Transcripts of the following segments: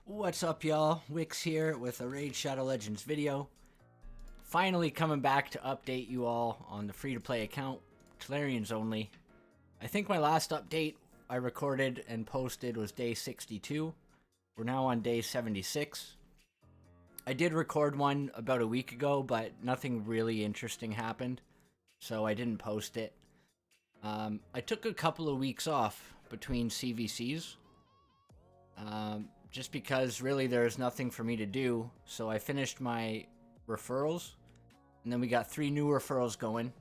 What's up, y'all? Wix here with a Raid Shadow Legends video. Finally coming back to update you all on the free-to-play account, Telerians only. I think my last update I recorded and posted was day 62. We're now on day 76. I did record one about a week ago, but nothing really interesting happened, so I didn't post it. I took a couple of weeks off between CVCs. Just because really there's nothing for me to do. So I finished my referrals, and then we got 3 new referrals going.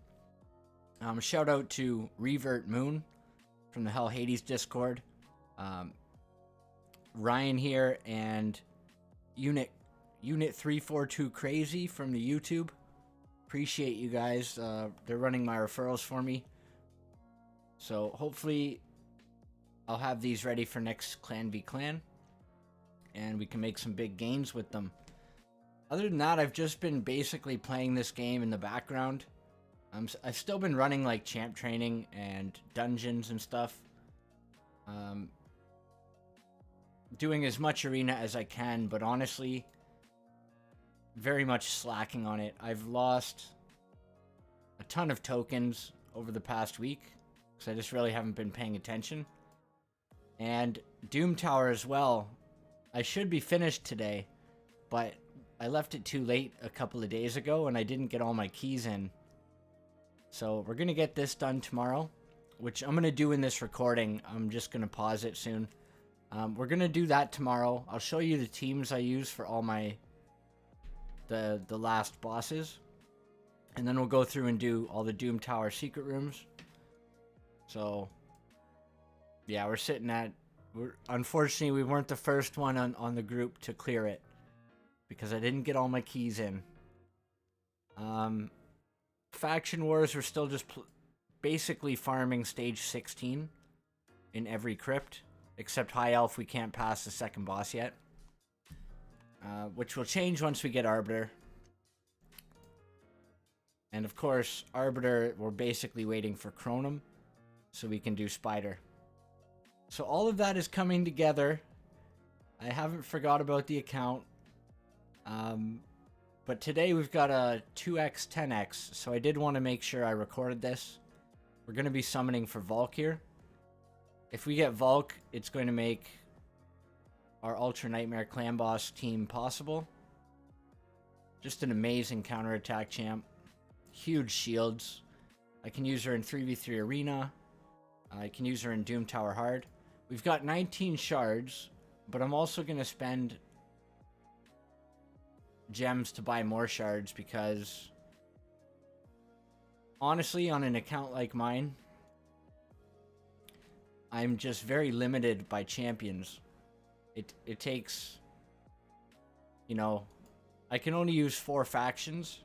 Shout out to Revert Moon from the Hell Hades Discord, Ryan here, and Unit 342 Crazy from the YouTube. Appreciate you guys. They're running my referrals for me. So hopefully I'll have these ready for next Clan v Clan, and we can make some big gains with them. Other than that, I've just been basically playing this game in the background. I've still been running like champ training and dungeons and stuff. Doing as much arena as I can, but honestly, very much slacking on it. I've lost a ton of tokens over the past week because I just really haven't been paying attention. And Doom Tower as well. I should be finished today, but I left it too late a couple of days ago and I didn't get all my keys in. So we're going to get this done tomorrow, which I'm going to do in this recording. I'm just going to pause it soon. We're going to do that tomorrow. I'll show you the teams I use for all my the last bosses. And then we'll go through and do all the Doom Tower secret rooms. So yeah, we're sitting at... Unfortunately, we weren't the first one on the group to clear it, because I didn't get all my keys in. Faction Wars, we're still just basically farming stage 16 in every crypt, except High Elf, we can't pass the second boss yet. Which will change once we get Arbiter. And of course, Arbiter, we're basically waiting for Chronum, so we can do Spider. So all of that is coming together. I haven't forgot about the account. But today we've got a 2x, 10x, so I did want to make sure I recorded this. We're going to be summoning for Valk here. If we get Valk, it's going to make our Ultra Nightmare Clan Boss team possible. Just an amazing counterattack champ. Huge shields. I can use her in 3v3 Arena. I can use her in Doom Tower Hard. We've got 19 shards, but I'm also going to spend gems to buy more shards because, honestly, on an account like mine, I'm just very limited by champions. It takes, you know, I can only use 4 factions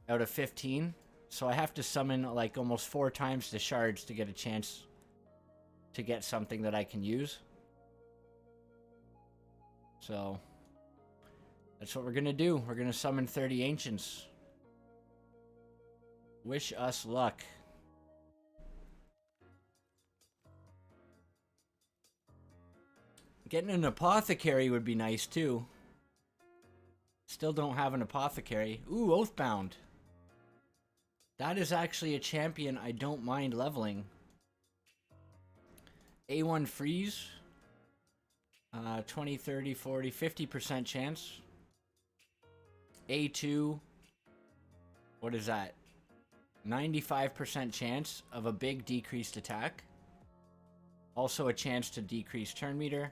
out of 15, so I have to summon like almost 4 times the shards to get a chance to get something that I can use. So that's what we're gonna do. We're gonna summon 30 ancients. Wish us luck. Getting an apothecary would be nice too. Still don't have an apothecary. Ooh, Oathbound. That is actually a champion I don't mind leveling. A1 freeze. 20, 30, 40, 50% chance. A2. What is that? 95% chance of a big decreased attack. Also a chance to decrease turn meter.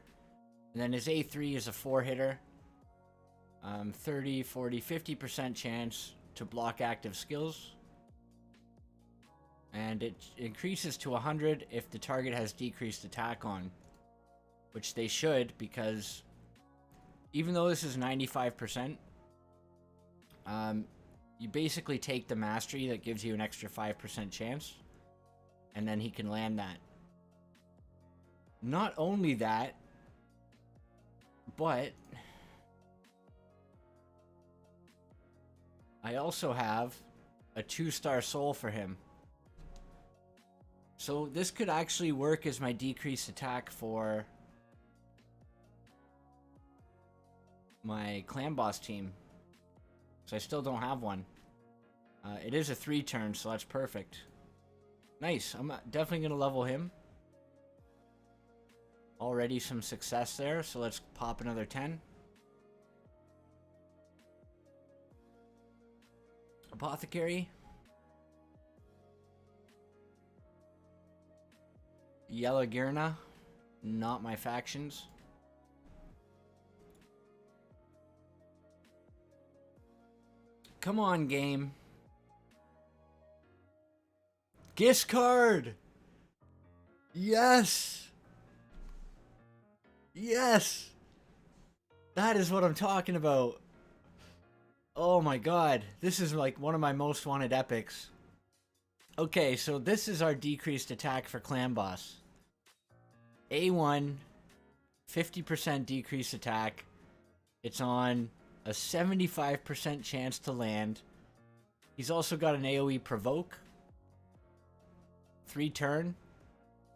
And then his A3 is a 4-hitter. 30, 40, 50% chance to block active skills. And it increases to 100 if the target has decreased attack on. Which they should, because even though this is 95%, you basically take the mastery that gives you an extra 5% chance. And then he can land that. Not only that, but I also have a 2-star soul for him. So this could actually work as my decreased attack for my clan boss team. So I still don't have one. It is a 3 turn, so that's perfect. Nice. I'm definitely going to level him. Already some success there, so let's pop another 10. Apothecary. Yellow Girna. Not my factions. Come on, game. Discard! Yes! Yes! That is what I'm talking about. Oh my god. This is like one of my most wanted epics. Okay, so this is our decreased attack for clan boss. A1, 50% decreased attack. It's on a 75% chance to land. He's also got an AoE provoke. 3 turn,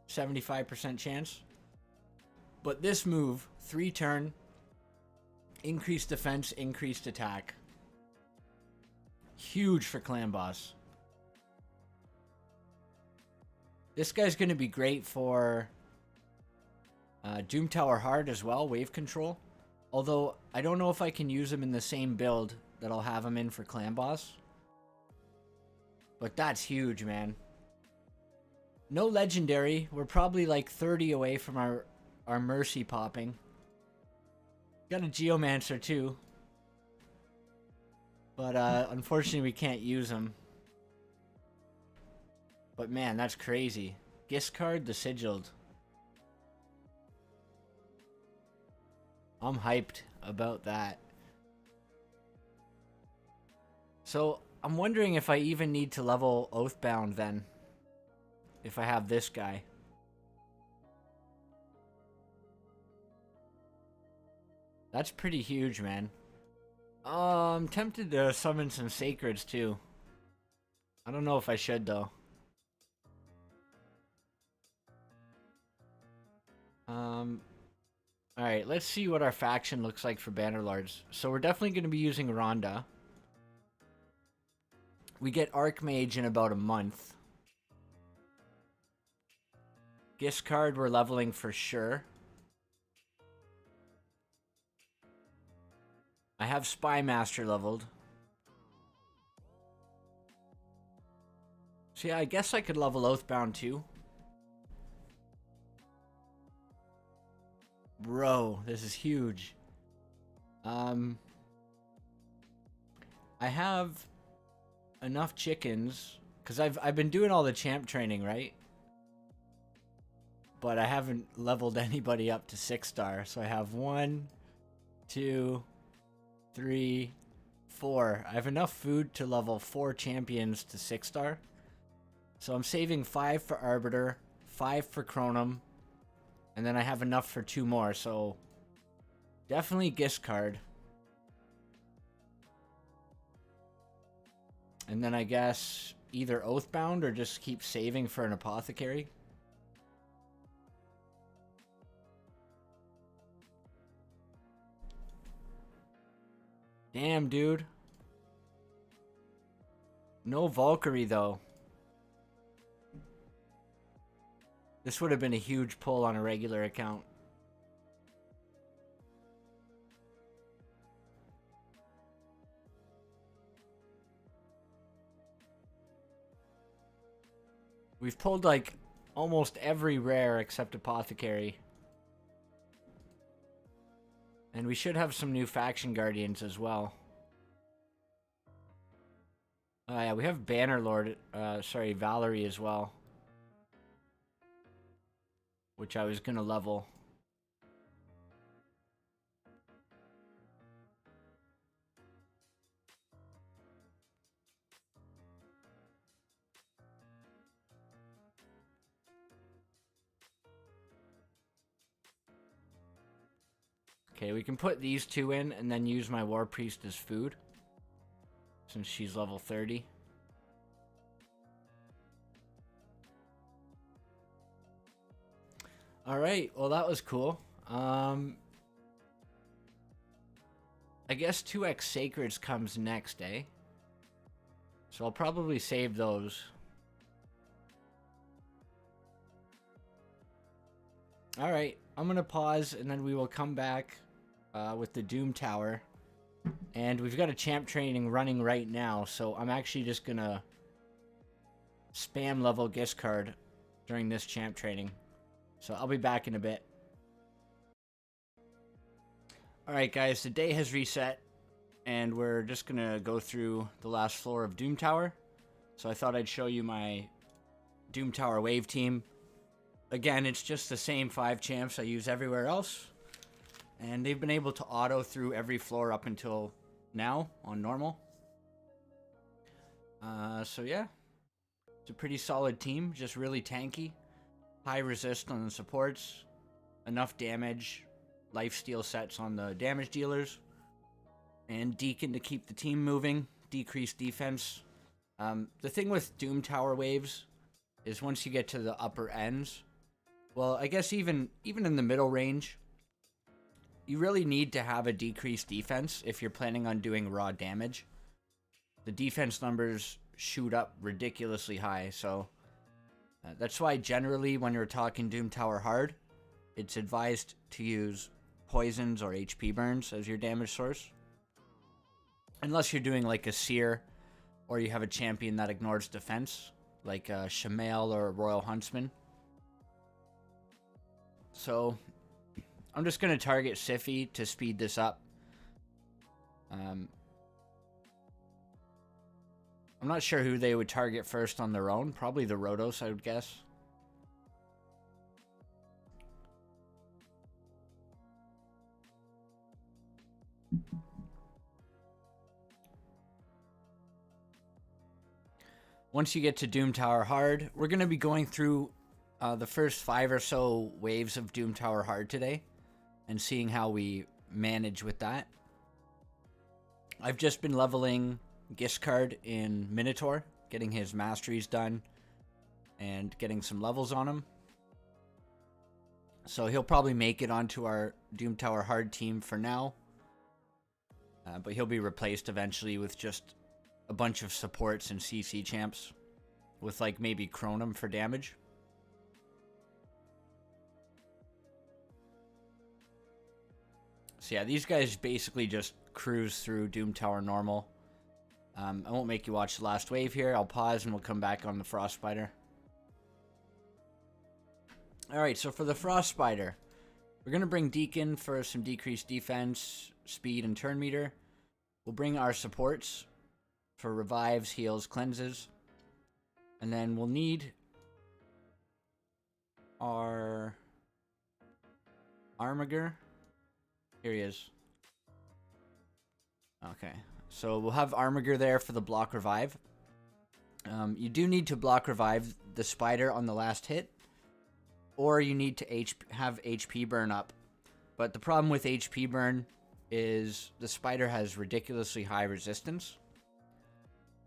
75% chance. But this move, 3 turn, increased defense, increased attack. Huge for clan boss. This guy's going to be great for Doom Tower Hard as well, wave control. Although, I don't know if I can use him in the same build that I'll have him in for clan boss. But that's huge, man. No legendary. We're probably like 30 away from our mercy popping. Got a Geomancer too. But unfortunately we can't use him. But man, that's crazy. Discard the Sigiled. I'm hyped about that. So, I'm wondering if I even need to level Oathbound then. If I have this guy. That's pretty huge, man. I'm tempted to summon some Sacreds too. I don't know if I should though. Alright, let's see what our faction looks like for Bannerlords. So we're definitely going to be using Rhonda. We get Archmage in about a month. Discard we're leveling for sure. I have Spymaster leveled. So yeah, I guess I could level Oathbound too. Bro, this is huge. I have enough chickens because I've been doing all the champ training, right? But I haven't leveled anybody up to 6-star. So I have 1, 2, 3, 4. I have enough food to level 4 champions to 6-star. So I'm saving 5 for Arbiter, 5 for Chronum, and then I have enough for 2 more. So definitely discard. And then I guess either Oathbound or just keep saving for an Apothecary. Damn, dude. No Valkyrie, though. This would have been a huge pull on a regular account. We've pulled, like, almost every rare except Apothecary. And we should have some new Faction Guardians as well. Oh yeah, we have Bannerlord, Valerie as well. Which I was gonna level. Okay, we can put these 2 in and then use my War Priest as food. Since she's level 30. Alright, well that was cool. I guess 2x Sacreds comes next, eh? So I'll probably save those. Alright, I'm going to pause and then we will come back with the Doom Tower. And we've got a champ training running right now, so I'm actually just going to spam level gift card during this champ training. So I'll be back in a bit. Alright guys, the day has reset, and we're just going to go through the last floor of Doom Tower. So I thought I'd show you my Doom Tower wave team. Again, it's just the same 5 champs I use everywhere else. And they've been able to auto through every floor up until now on normal. So yeah, it's a pretty solid team, just really tanky. High resist on the supports, enough damage, lifesteal sets on the damage dealers, and Deacon to keep the team moving, decrease defense. The thing with Doom Tower waves is once you get to the upper ends, well, I guess even in the middle range, you really need to have a decreased defense if you're planning on doing raw damage. The defense numbers shoot up ridiculously high, so that's why generally when you're talking Doom Tower hard, it's advised to use poisons or HP burns as your damage source. Unless you're doing like a Seer, or you have a champion that ignores defense, like a Shamael or a Royal Huntsman. So I'm just going to target Sify to speed this up. I'm not sure who they would target first on their own. Probably the Rotos, I would guess. Once you get to Doom Tower hard, we're going to be going through the first 5 or so waves of Doom Tower hard today and seeing how we manage with that. I've just been leveling Giscard in Minotaur, getting his masteries done and getting some levels on him. So he'll probably make it onto our Doom Tower hard team for now. But he'll be replaced eventually with just a bunch of supports and CC champs with like maybe Chronum for damage. So yeah, these guys basically just cruise through Doom Tower normal. I won't make you watch the last wave here. I'll pause and we'll come back on the Frost Spider. Alright, so for the Frost Spider, we're going to bring Deacon for some decreased defense, speed, and turn meter. We'll bring our supports for revives, heals, cleanses. And then we'll need our Armiger. Here he is. Okay, so we'll have Armiger there for the block revive. You do need to block revive the spider on the last hit, or you need to have HP burn up. But the problem with HP burn is the spider has ridiculously high resistance.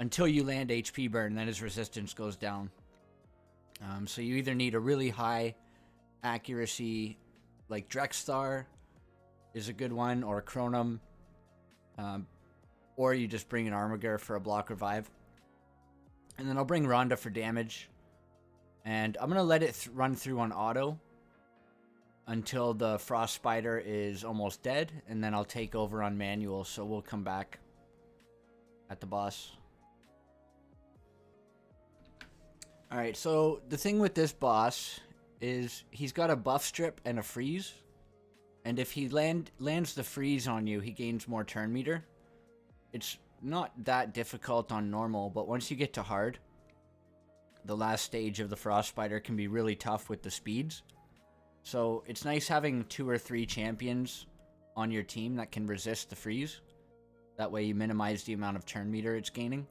Until you land HP burn, then his resistance goes down. So you either need a really high accuracy, like Drexstar is a good one, or a Chronum, or you just bring an Armiger for a block revive. And then I'll bring Rhonda for damage. And I'm going to let it run through on auto until the Frost Spider is almost dead, and then I'll take over on manual, so we'll come back at the boss. Alright, so the thing with this boss is he's got a buff strip and a freeze. And if he lands the freeze on you, he gains more turn meter. It's not that difficult on normal, but once you get to hard, the last stage of the Frost Spider can be really tough with the speeds. So it's nice having 2 or 3 champions on your team that can resist the freeze. That way you minimize the amount of turn meter it's gaining.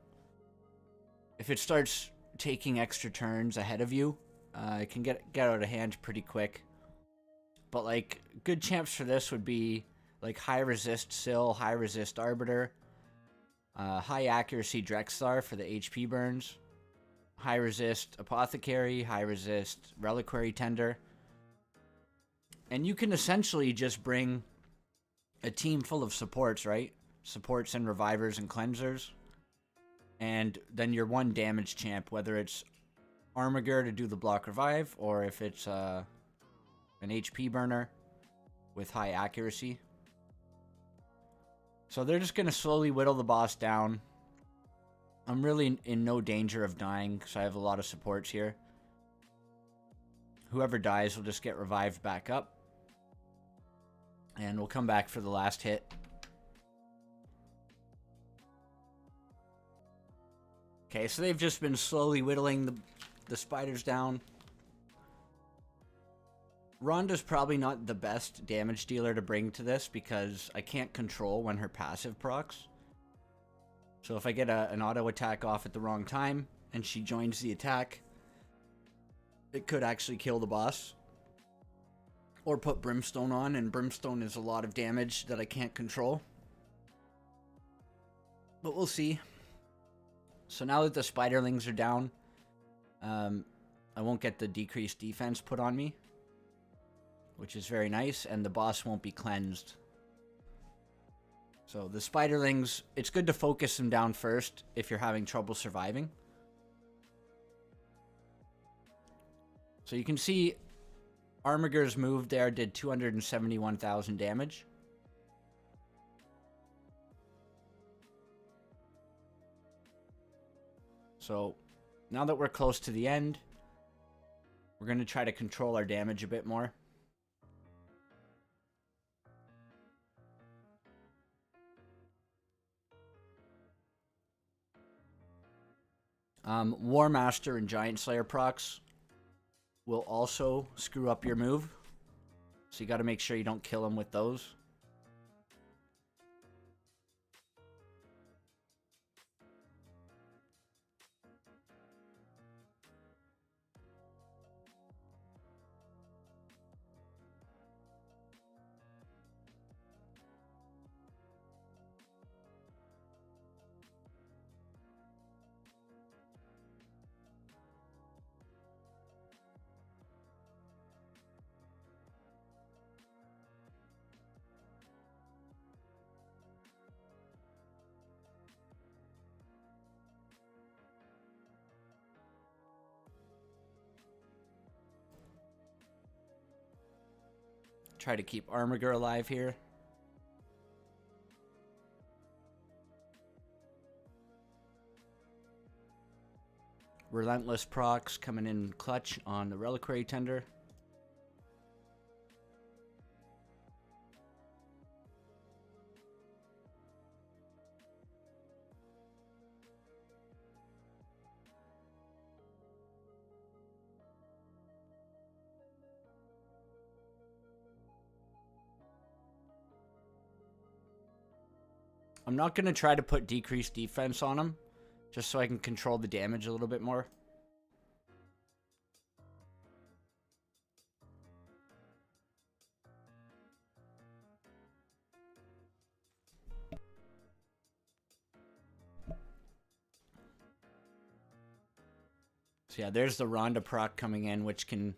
If it starts taking extra turns ahead of you, it can get out of hand pretty quick. But like good champs for this would be like high resist Syl, high resist Arbiter, high accuracy Drexstar for the HP burns, high resist Apothecary, high resist Reliquary Tender. And you can essentially just bring a team full of supports, right? supports and revivers and cleansers. And then your 1 damage champ, whether it's Armiger to do the block revive, or if it's an HP burner with high accuracy. So they're just going to slowly whittle the boss down. I'm really in no danger of dying because I have a lot of supports here. Whoever dies will just get revived back up. And we'll come back for the last hit. Okay, so they've just been slowly whittling the spiders down. Rhonda's probably not the best damage dealer to bring to this because I can't control when her passive procs. So if I get an auto attack off at the wrong time and she joins the attack, it could actually kill the boss. Or put Brimstone on, and Brimstone is a lot of damage that I can't control. But we'll see. So now that the spiderlings are down, I won't get the decreased defense put on me, which is very nice, and the boss won't be cleansed. So the spiderlings, it's good to focus them down first if you're having trouble surviving. So you can see Armiger's move there did 271,000 damage. So now that we're close to the end, we're going to try to control our damage a bit more. War Master and Giant Slayer procs will also screw up your move. So you got to make sure you don't kill them with those. Try to keep Armiger alive here. Relentless procs coming in clutch on the Reliquary Tender. I'm not going to try to put decreased defense on him, just so I can control the damage a little bit more. So yeah, there's the Rhonda proc coming in, which can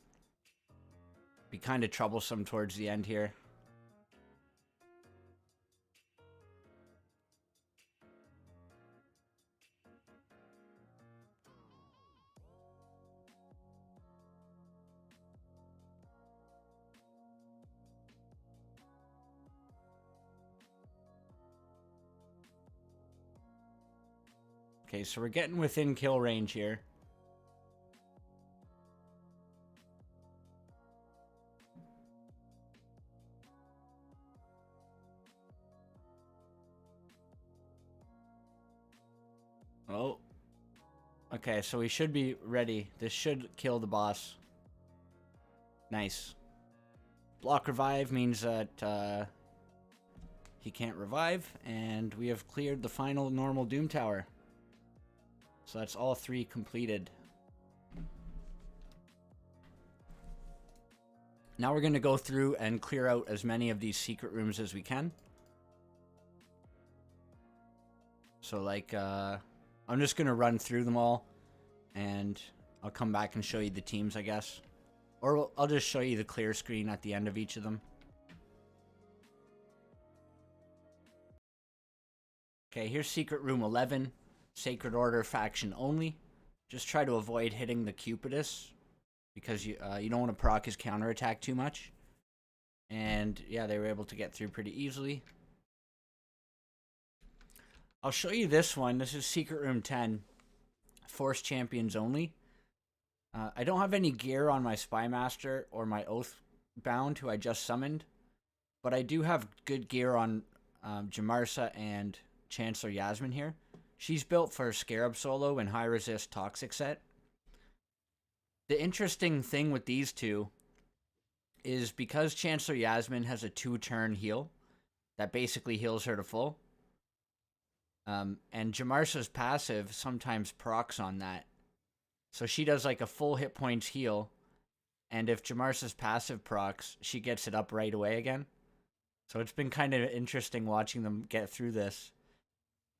be kind of troublesome towards the end here. Okay, so we're getting within kill range here. Oh. Okay, so we should be ready. This should kill the boss. Nice. Block revive means that he can't revive, and we have cleared the final normal Doom Tower. So that's all 3 completed. Now we're going to go through and clear out as many of these secret rooms as we can. So like, I'm just going to run through them all, and I'll come back and show you the teams, I guess. Or I'll just show you the clear screen at the end of each of them. Okay, here's Secret Room 11. Sacred Order faction only. Just try to avoid hitting the Cupidus, because you don't want to proc his counterattack too much. And yeah, they were able to get through pretty easily. I'll show you this one. This is Secret Room 10. Force Champions only. I don't have any gear on my Spymaster or my Oathbound, who I just summoned. But I do have good gear on Jamarsa and Chancellor Yasmin here. She's built for Scarab Solo and High Resist Toxic set. The interesting thing with these two is because Chancellor Yasmin has a 2-turn heal that basically heals her to full. And Jamarsa's passive sometimes procs on that. So she does like a full hit points heal, and if Jamarsa's passive procs, she gets it up right away again. So it's been kind of interesting watching them get through this.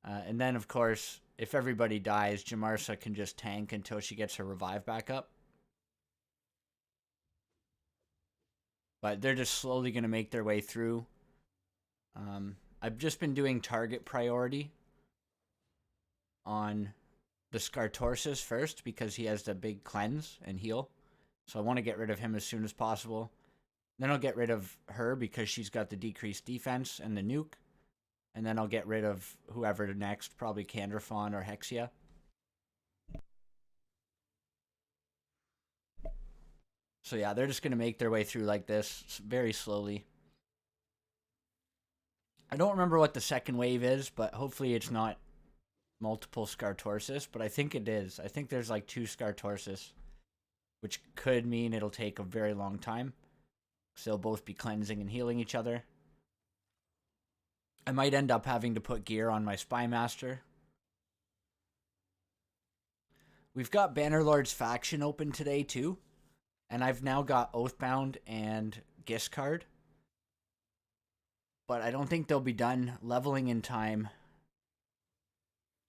And then, of course, if everybody dies, Jamarsa can just tank until she gets her revive back up. But they're just slowly going to make their way through. I've just been doing target priority on the Scartorsus first, because he has the big cleanse and heal. So I want to get rid of him as soon as possible. Then I'll get rid of her because she's got the decreased defense and the nuke. And then I'll get rid of whoever next, probably Candrafon or Hexia. So yeah, they're just going to make their way through like this, very slowly. I don't remember what the second wave is, but hopefully it's not multiple Scartorsus, but I think it is. I think there's like 2 Scartorsus, which could mean it'll take a very long time, because they'll both be cleansing and healing each other. I might end up having to put gear on my Spymaster. We've got Bannerlord's faction open today too, and I've now got Oathbound and Giscard. But I don't think they'll be done leveling in time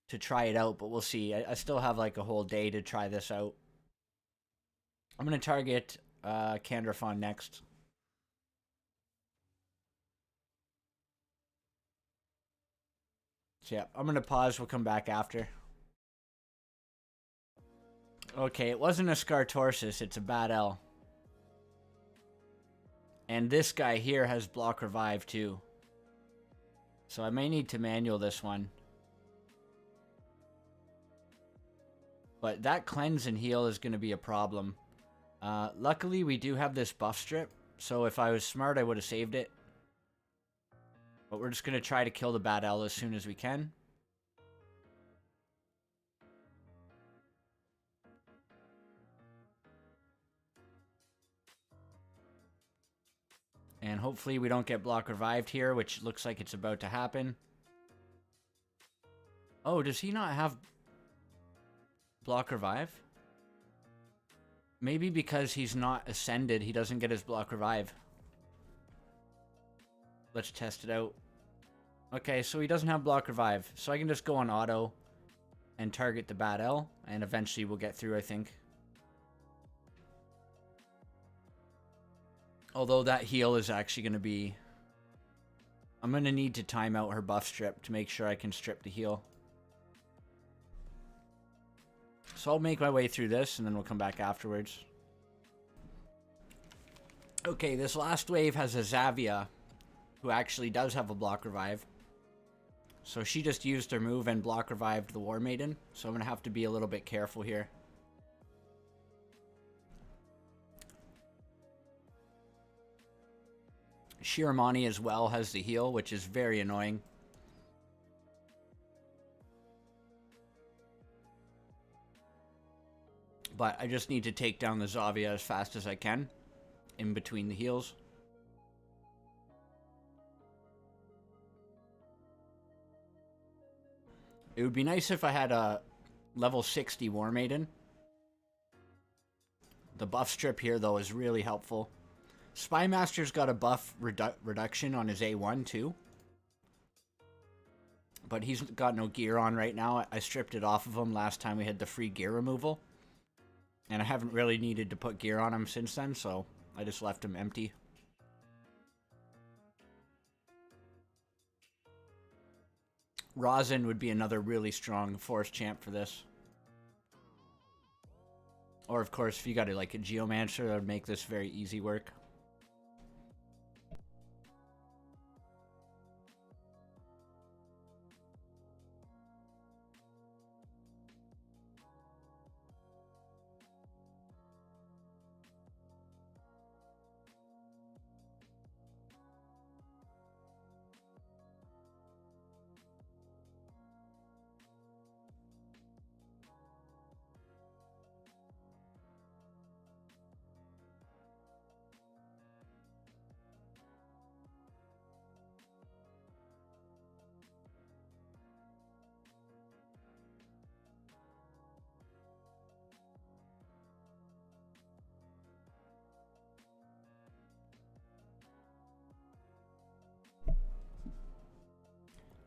to try it out, but we'll see. I still have like a whole day to try this out. I'm going to target Candrafon next. So yeah, I'm going to pause. We'll come back after. Okay, it wasn't a Scartorsus. It's a Bad L. And this guy here has block revive too. So I may need to manual this one. But that cleanse and heal is going to be a problem. Luckily, we do have this buff strip. So if I was smart, I would have saved it. But we're just going to try to kill the Bad L as soon as we can. And hopefully we don't get block revived here, which looks like it's about to happen. Oh, does he not have block revive? Maybe because he's not ascended, he doesn't get his block revive. Let's test it out. Okay, so he doesn't have block revive. So I can just go on auto and target the Bad L, and eventually we'll get through, I think. Although that heal is actually going to be... I'm going to need to time out her buff strip to make sure I can strip the heal. So I'll make my way through this, and then we'll come back afterwards. Okay, this last wave has a Zavia, who actually does have a block revive. So she just used her move and block revived the War Maiden. So I'm going to have to be a little bit careful here. Shiramani as well has the heal, which is very annoying. But I just need to take down the Zavia as fast as I can in between the heals. It would be nice if I had a level 60 War Maiden. The buff strip here, though, is really helpful. Spymaster's got a buff reduction on his A1, too. But he's got no gear on right now. I stripped it off of him last time we had the free gear removal. And I haven't really needed to put gear on him since then, so I just left him empty. Rosin would be another really strong force champ for this. Or, of course, if you got like a Geomancer, that would make this very easy work.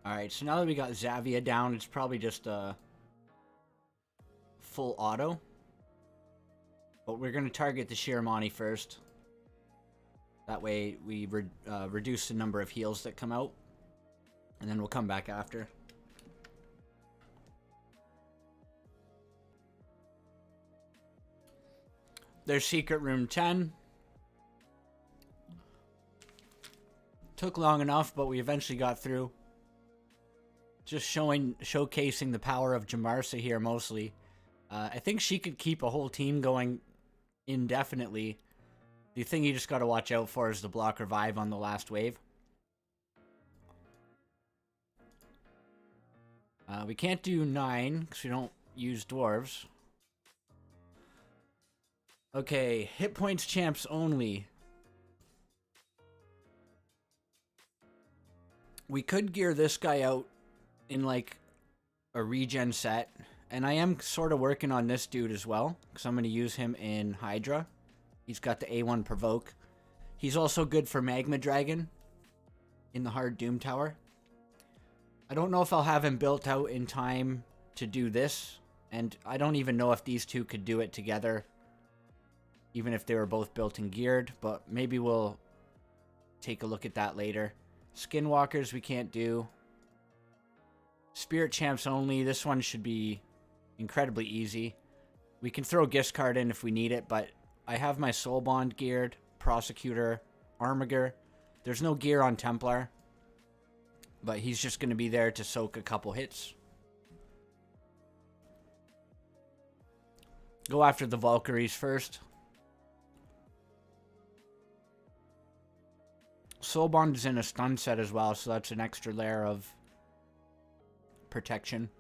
Alright, so now that we got Zavia down, it's probably just a full auto. But we're going to target the Shiramani first. That way we reduce the number of heals that come out. And then we'll come back after. There's Secret Room 10. Took long enough, but we eventually got through. Just showcasing the power of Jamarsa here mostly. I think she could keep a whole team going indefinitely. The thing you just got to watch out for is the block revive on the last wave. We can't do 9 because we don't use dwarves. Okay, hit points champs only. We could gear this guy out in like a regen set, and I am sort of working on this dude as well because I'm going to use him in Hydra. He's got the A1 provoke. He's also good for Magma Dragon in the hard Doom Tower. I don't know if I'll have him built out in time to do this, and I don't even know if these two could do it together even if they were both built and geared, but maybe we'll take a look at that later. Skinwalkers we can't do. Spirit champs only. This one should be incredibly easy. We can throw Gift Card in if we need it, but I have my Soul Bond geared, Prosecutor, Armiger. There's no gear on Templar, but he's just going to be there to soak a couple hits. Go after the Valkyries first. Soul Bond is in a stun set as well, so that's an extra layer of protection.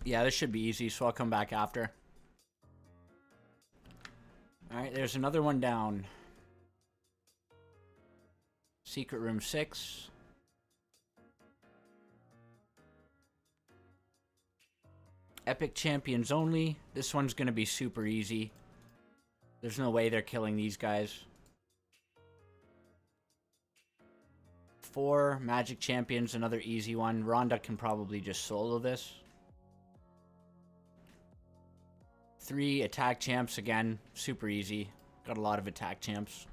Yeah, this should be easy, so I'll come back after. Alright, there's another one down. Secret Room 6. Epic Champions only. This one's going to be super easy. There's no way they're killing these guys. 4 Magic Champions, another easy one. Rhonda can probably just solo this. 3 Attack Champs, again, super easy. Got a lot of Attack Champs.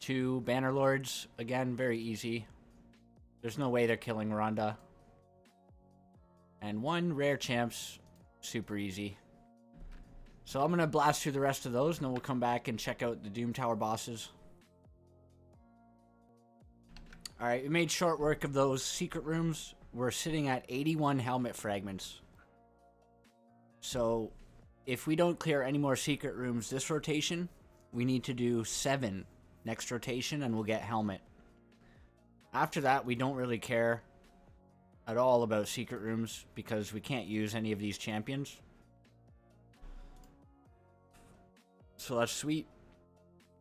2 Bannerlords, again, very easy. There's no way they're killing Rhonda. And 1 Rare Champs, super easy. So I'm going to blast through the rest of those, and then we'll come back and check out the Doom Tower bosses. Alright, we made short work of those secret rooms. We're sitting at 81 helmet fragments. So, if we don't clear any more secret rooms this rotation, we need to do 7 next rotation, and we'll get helmet. After that, we don't really care at all about secret rooms because we can't use any of these champions. So that's sweet.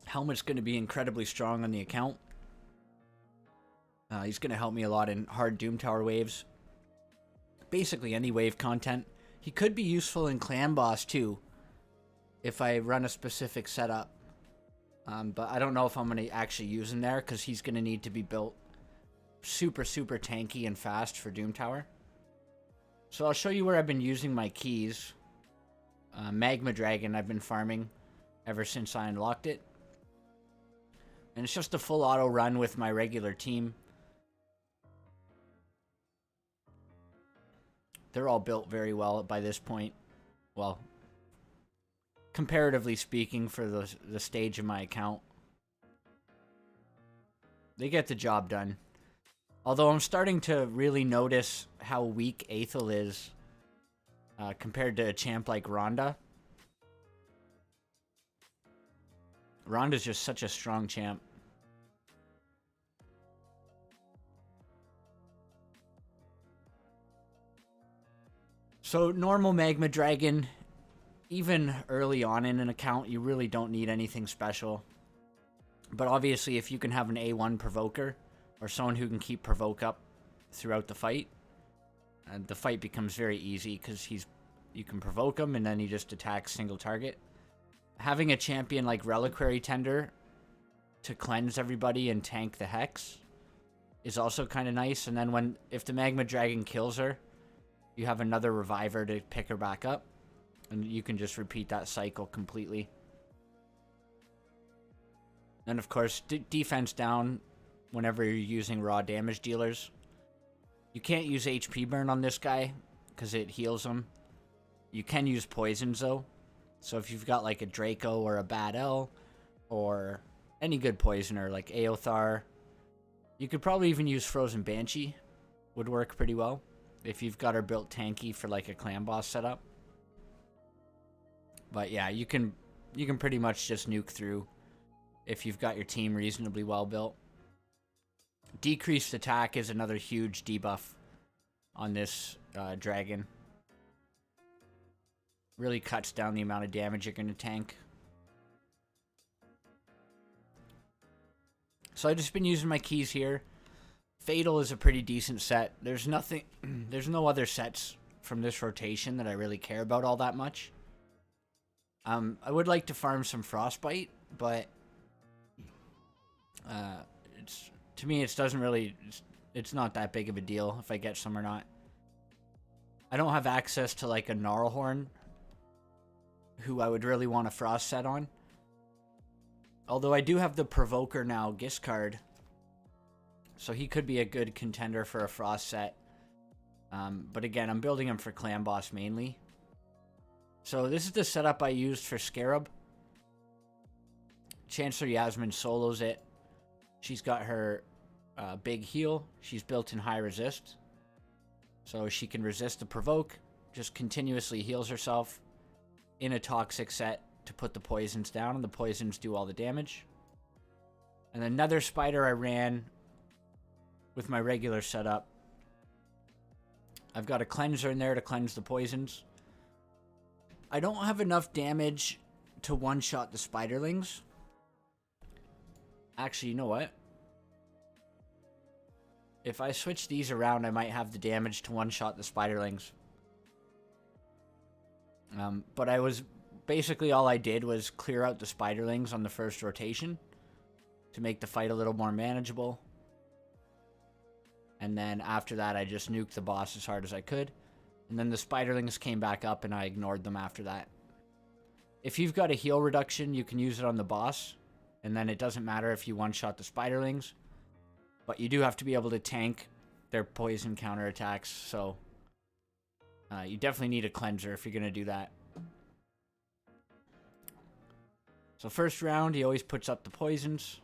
Helmet's going to be incredibly strong on the account. He's going to help me a lot in hard Doom Tower waves. Basically any wave content. He could be useful in Clan Boss too, if I run a specific setup. But I don't know if I'm going to actually use him there because he's going to need to be built super, super tanky and fast for Doom Tower. So I'll show you where I've been using my keys. Magma Dragon I've been farming ever since I unlocked it. And it's just a full auto run with my regular team. They're all built very well by this point. Well, comparatively speaking for the stage of my account. They get the job done. Although I'm starting to really notice how weak Aethel is compared to a champ like Rhonda. Rhonda's just such a strong champ. So normal Magma Dragon, even early on in an account, you really don't need anything special. But obviously if you can have an A1 provoker, or someone who can keep provoke up throughout the fight, and the fight becomes very easy because you can provoke him and then he just attacks single target. Having a champion like Reliquary Tender to cleanse everybody and tank the Hex is also kind of nice. And then if the Magma Dragon kills her, you have another reviver to pick her back up, and you can just repeat that cycle completely. And of course, defense down whenever you're using raw damage dealers. You can't use HP burn on this guy because it heals him. You can use poisons though. So if you've got like a Draco or a Bad L or any good poisoner like Aothar, you could probably even use Frozen Banshee. Would work pretty well if you've got her built tanky for like a clan boss setup. But yeah, you can pretty much just nuke through if you've got your team reasonably well built. Decreased attack is another huge debuff on this dragon. Really cuts down the amount of damage you're going to tank. So I've just been using my keys here. Fatal is a pretty decent set. There's no other sets from this rotation that I really care about all that much. I would like to farm some Frostbite, but to me it's not that big of a deal if I get some or not. I don't have access to like a Gnarlhorn who I would really want a Frost set on. Although I do have the Provoker now, Giscard. So he could be a good contender for a Frost set. But again, I'm building him for Clan Boss mainly. So this is the setup I used for Scarab. Chancellor Yasmin solos it. She's got her big heal. She's built in high resist. So she can resist the provoke. Just continuously heals herself in a toxic set to put the poisons down. And the poisons do all the damage. And the Nether Spider I ran with my regular setup. I've got a cleanser in there to cleanse the poisons. I don't have enough damage to one-shot the spiderlings. Actually, you know what? If I switch these around, I might have the damage to one-shot the spiderlings. But basically all I did was clear out the spiderlings on the first rotation to make the fight a little more manageable. And then after that, I just nuked the boss as hard as I could. And then the spiderlings came back up and I ignored them after that. If you've got a heal reduction, you can use it on the boss. And then it doesn't matter if you one-shot the spiderlings. But you do have to be able to tank their poison counterattacks. So you definitely need a cleanser if you're going to do that. So first round, he always puts up the poisons.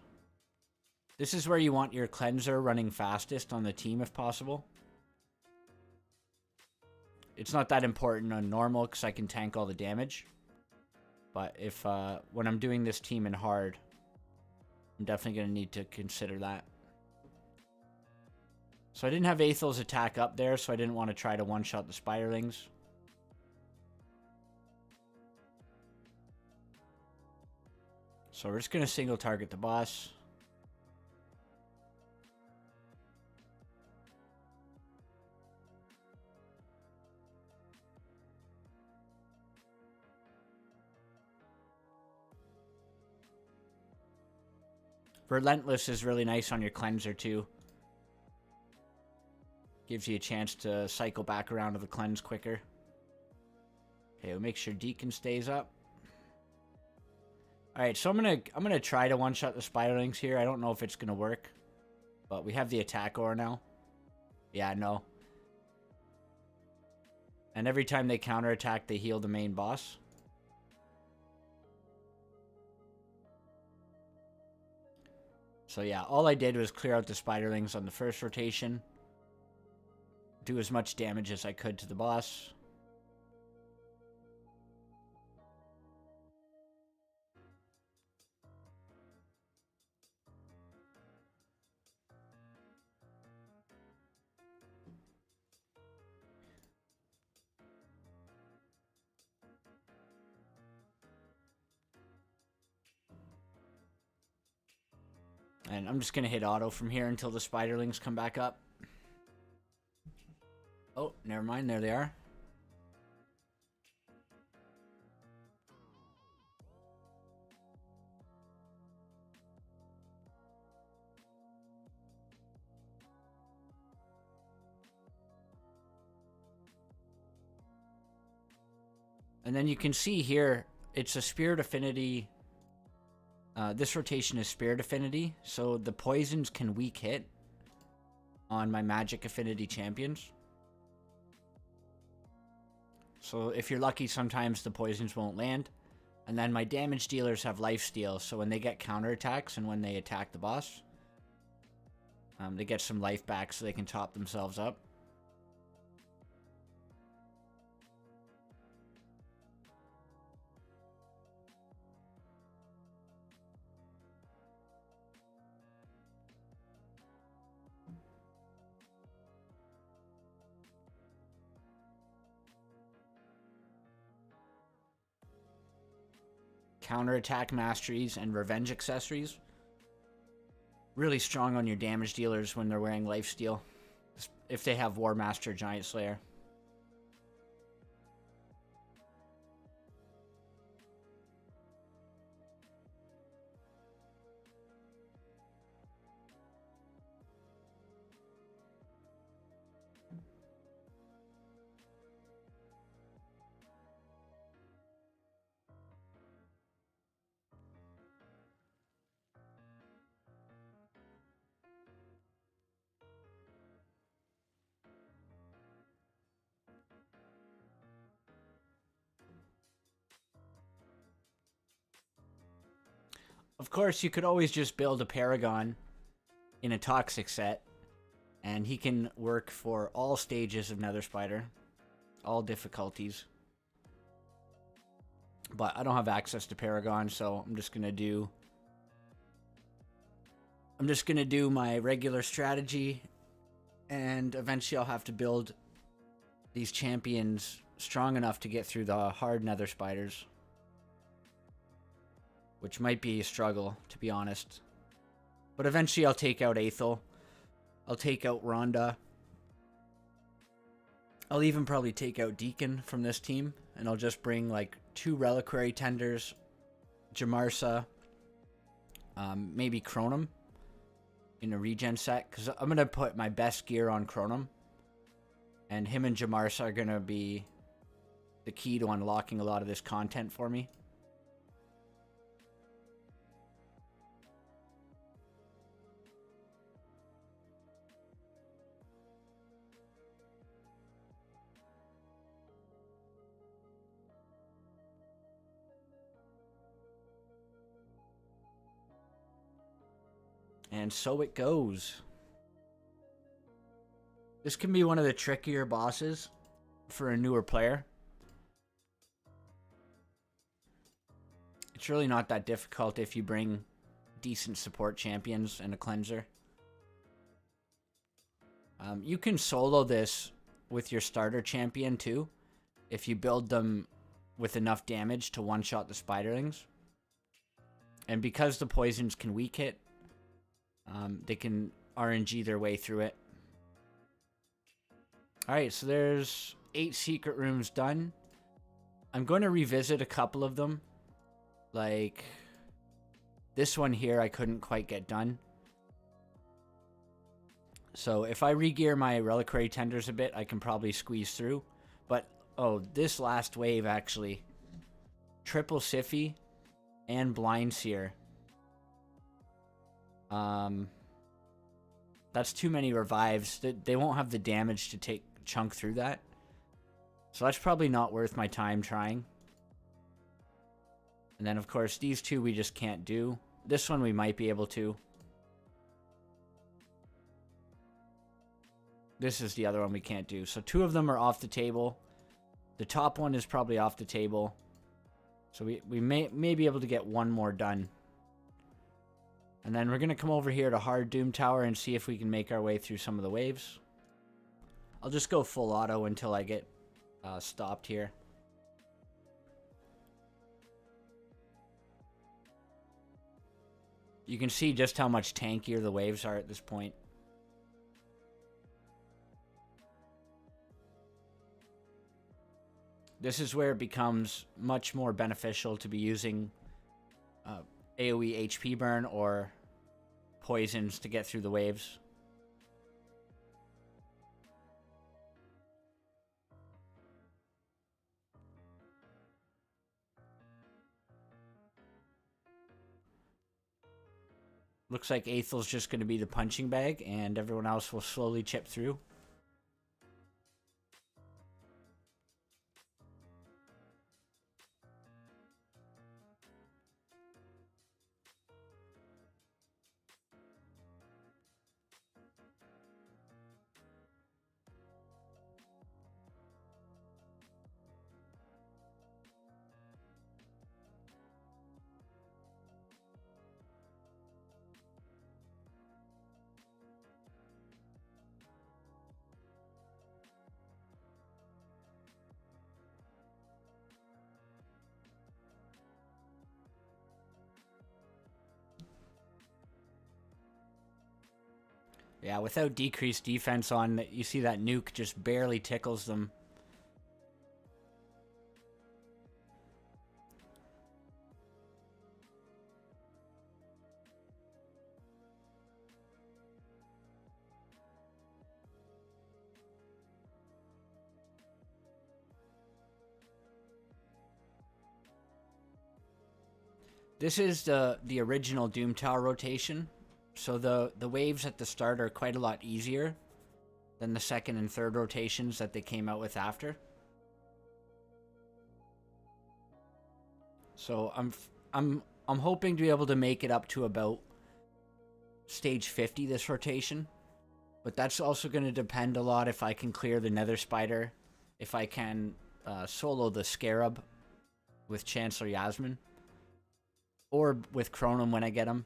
This is where you want your cleanser running fastest on the team if possible. It's not that important on normal because I can tank all the damage. But if when I'm doing this team in hard, I'm definitely going to need to consider that. So I didn't have Aethel's attack up there, so I didn't want to try to one-shot the spiderlings. So we're just going to single target the boss. Relentless is really nice on your cleanser too. Gives you a chance to cycle back around to the cleanse quicker. Okay, we'll make sure Deacon stays up. Alright, so I'm gonna try to one-shot the Spiderlings here. I don't know if it's gonna work. But we have the attack ore now. Yeah, no. And every time they counterattack, they heal the main boss. So yeah, all I did was clear out the Spiderlings on the first rotation. Do as much damage as I could to the boss. And I'm just going to hit auto from here until the Spiderlings come back up. Oh, never mind. There they are. And then you can see here, it's a Spirit Affinity. This rotation is Spirit Affinity, so the poisons can weak hit on my Magic Affinity champions. So if you're lucky, sometimes the poisons won't land. And then my damage dealers have lifesteal, so when they get counterattacks and when they attack the boss, they get some life back so they can top themselves up. Counterattack masteries and revenge accessories. Really strong on your damage dealers when they're wearing lifesteal. If they have War Master Giant Slayer. Of course, you could always just build a Paragon in a Toxic set, and he can work for all stages of Nether Spider, all difficulties. But I don't have access to Paragon, so I'm just gonna do my regular strategy, and eventually I'll have to build these champions strong enough to get through the hard Nether Spiders. Which might be a struggle, to be honest. But eventually I'll take out Aethel. I'll take out Rhonda. I'll even probably take out Deacon from this team. And I'll just bring like 2 Reliquary Tenders, Jamarsa, maybe Chronum in a regen set. Because I'm going to put my best gear on Chronum. And him and Jamarsa are going to be the key to unlocking a lot of this content for me. And so it goes. This can be one of the trickier bosses for a newer player. It's really not that difficult if you bring decent support champions and a cleanser. You can solo this with your starter champion too, if you build them with enough damage to one-shot the Spiderlings. And because the poisons can weak hit, they can RNG their way through it. Alright, so there's 8 secret rooms done. I'm going to revisit a couple of them. Like, this one here I couldn't quite get done. So if I regear my reliquary tenders a bit, I can probably squeeze through. But, oh, this last wave actually. Triple Siffy and Blind Seer. That's too many revives. They won't have the damage to chunk through that. So that's probably not worth my time trying. And then, of course, these two we just can't do. This one we might be able to. This is the other one we can't do. So 2 of them are off the table. The top one is probably off the table. So we may be able to get 1 more done. And then we're going to come over here to Hard Doom Tower and see if we can make our way through some of the waves. I'll just go full auto until I get stopped here. You can see just how much tankier the waves are at this point. This is where it becomes much more beneficial to be using AoE HP burn or poisons to get through the waves. Looks like Aethel's just going to be the punching bag and everyone else will slowly chip through. Yeah, without decreased defense on, you see that nuke just barely tickles them. This is the original Doom Tower rotation. So the waves at the start are quite a lot easier than the second and third rotations that they came out with after. So I'm hoping to be able to make it up to about stage 50 this rotation. But that's also going to depend a lot if I can clear the Nether Spider, if I can solo the Scarab with Chancellor Yasmin, or with Chronom when I get him.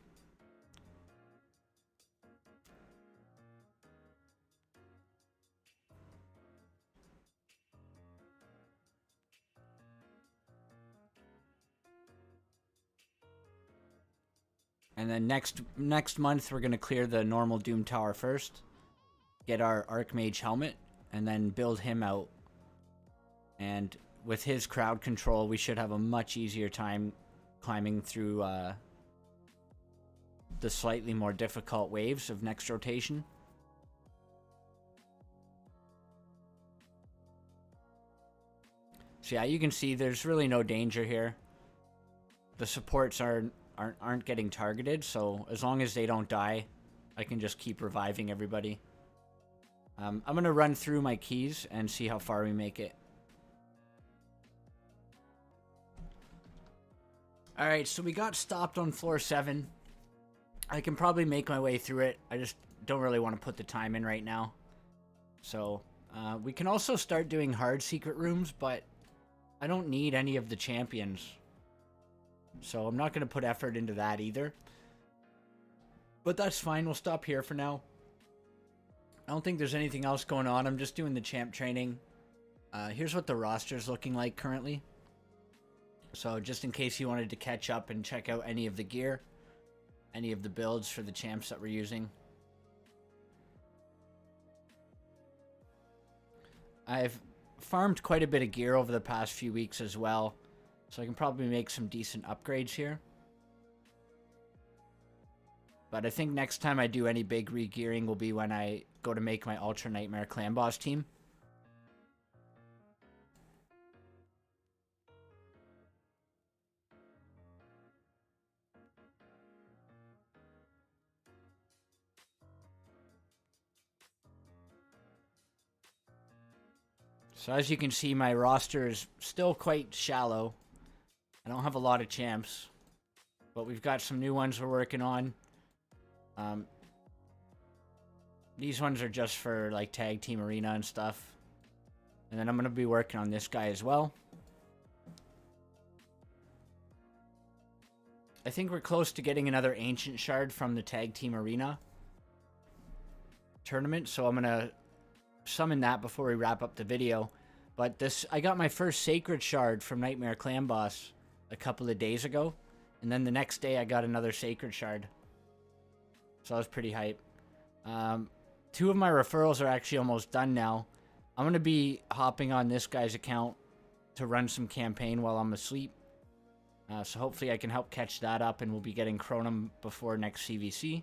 And then next month we're going to clear the normal Doom Tower first, get our Archmage helmet, and then build him out. And with his crowd control, we should have a much easier time climbing through the slightly more difficult waves of next rotation. So yeah, you can see there's really no danger here. The supports aren't getting targeted, so as long as they don't die, I can just keep reviving everybody. I'm gonna run through my keys and see how far we make it. Alright, so we got stopped on floor 7. I can probably make my way through it. I just don't really want to put the time in right now. So, we can also start doing hard secret rooms, but I don't need any of the champions. So I'm not going to put effort into that either. But that's fine. We'll stop here for now. I don't think there's anything else going on. I'm just doing the champ training. Here's what the roster's looking like currently. So just in case you wanted to catch up and check out any of the gear, any of the builds for the champs that we're using. I've farmed quite a bit of gear over the past few weeks as well. So I can probably make some decent upgrades here. But I think next time I do any big re-gearing will be when I go to make my Ultra Nightmare Clan Boss team. So as you can see, my roster is still quite shallow. I don't have a lot of champs, but we've got some new ones we're working on. These ones are just for like tag team arena and stuff. And then I'm going to be working on this guy as well. I think we're close to getting another ancient shard from the tag team arena tournament, so I'm going to summon that before we wrap up the video. But I got my first sacred shard from Nightmare Clan Boss a couple of days ago, and then the next day I got another sacred shard, so I was pretty hype. 2 of my referrals are actually almost done now. I'm going to be hopping on this guy's account to run some campaign while I'm asleep, so hopefully I can help catch that up, and we'll be getting Chronum before next CVC.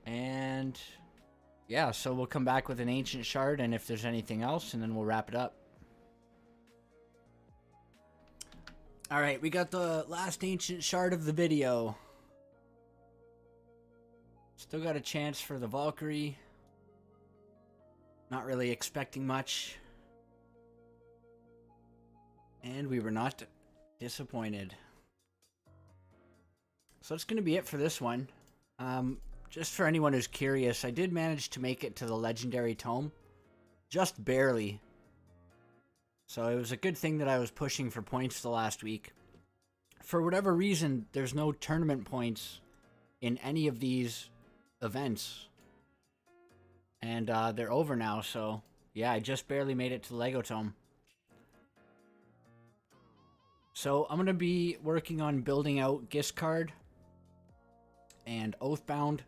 And yeah, so we'll come back with an ancient shard, and if there's anything else, and then we'll wrap it up. Alright, we got the last ancient shard of the video. Still got a chance for the Valkyrie. Not really expecting much. And we were not disappointed. So that's going to be it for this one. Just for anyone who's curious, I did manage to make it to the Legendary Tome. Just barely. So it was a good thing that I was pushing for points the last week. For whatever reason, there's no tournament points in any of these events. And they're over now, so yeah, I just barely made it to the Lego Tome. So I'm going to be working on building out Giscard and Oathbound.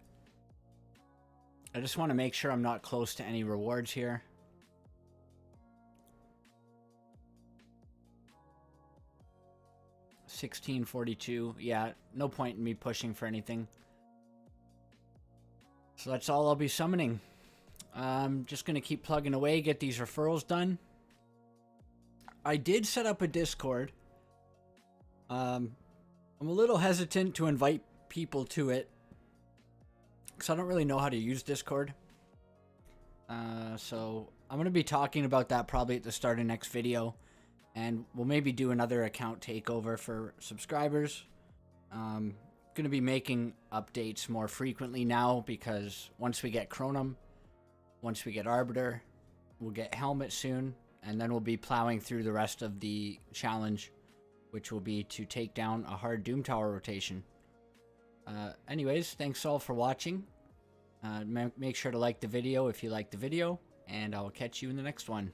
I just want to make sure I'm not close to any rewards here. $16.42. Yeah, no point in me pushing for anything. So that's all I'll be summoning. I'm just going to keep plugging away, get these referrals done. I did set up a Discord. I'm a little hesitant to invite people to it, because I don't really know how to use Discord. So I'm going to be talking about that probably at the start of next video. And we'll maybe do another account takeover for subscribers. Going to be making updates more frequently now, because once we get Chronum, once we get Arbiter, we'll get Helmet soon. And then we'll be plowing through the rest of the challenge, which will be to take down a hard Doom Tower rotation. Anyways, thanks all for watching. Make sure to like the video if you like the video, and I'll catch you in the next one.